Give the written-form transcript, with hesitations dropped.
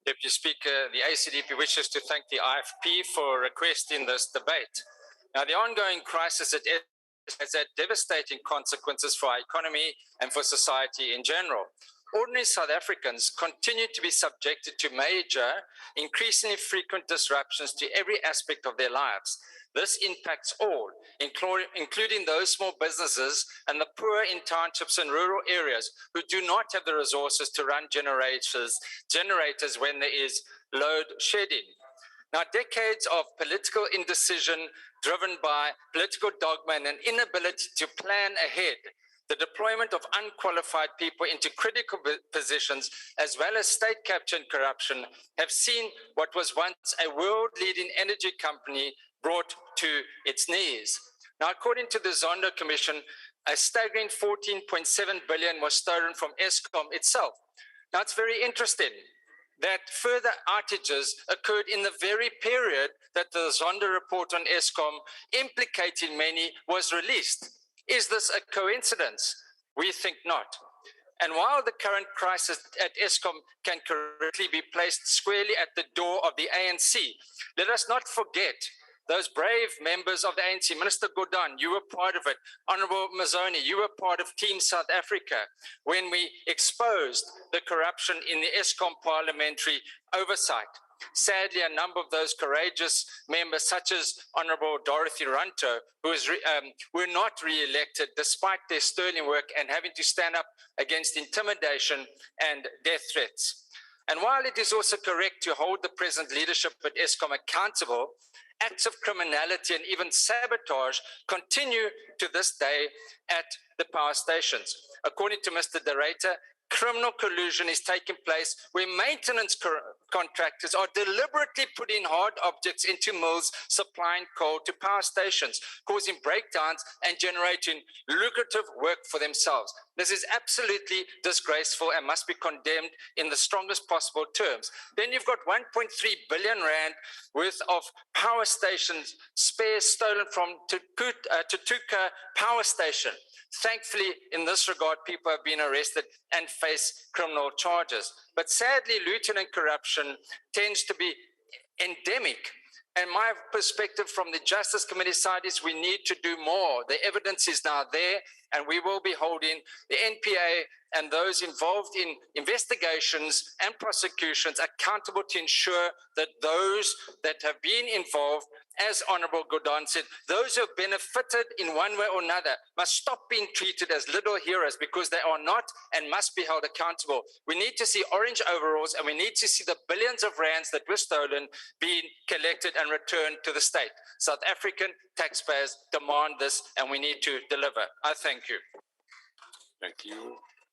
Deputy Speaker, the ACDP wishes to thank the IFP for requesting this debate. Now, the ongoing crisis at Eskom has had devastating consequences for our economy and for society in general. Ordinary South Africans continue to be subjected to major, increasingly frequent disruptions to every aspect of their lives. This impacts all, including those small businesses and the poor in townships and rural areas who do not have the resources to run generators when there is load shedding. Now, decades of political indecision driven by political dogma and an inability to plan ahead, the deployment of unqualified people into critical positions, as well as state capture and corruption, have seen what was once a world-leading energy company brought to its knees. Now, according to the Zondo Commission, a staggering 14.7 billion was stolen from Eskom itself. Now, it's very interesting that further outages occurred in the very period that the Zondo report on Eskom, implicating many, was released. Is this a coincidence? We think not. And while the current crisis at Eskom can correctly be placed squarely at the door of the ANC, let us not forget those brave members of the ANC. Minister Gordhan, you were part of it. Honorable Mazzoni, you were part of Team South Africa when we exposed the corruption in the Eskom parliamentary oversight. Sadly, a number of those courageous members, such as Honorable Dorothy Ranto, were not re-elected despite their sterling work and having to stand up against intimidation and death threats. And while it is also correct to hold the present leadership at Eskom accountable, acts of criminality and even sabotage continue to this day at the power stations. According to Mr. Director, criminal collusion is taking place where maintenance contractors are deliberately putting hard objects into mills supplying coal to power stations, causing breakdowns and generating lucrative work for themselves. This is absolutely disgraceful and must be condemned in the strongest possible terms. Then you've got 1.3 billion rand worth of power stations spares stolen from Tutuka Power Station. Thankfully, in this regard, people have been arrested and face criminal charges. But sadly, looting and corruption tends to be endemic. And my perspective from the Justice Committee side is we need to do more. The evidence is now there, and we will be holding the NPA and those involved in investigations and prosecutions accountable to ensure that those that have been involved, as Honorable Gordhan said, those who have benefited in one way or another must stop being treated as little heroes, because they are not and must be held accountable. We need to see orange overalls, and we need to see the billions of rands that were stolen being collected and returned to the state. South African taxpayers demand this, and we need to deliver. I thank you. Thank you.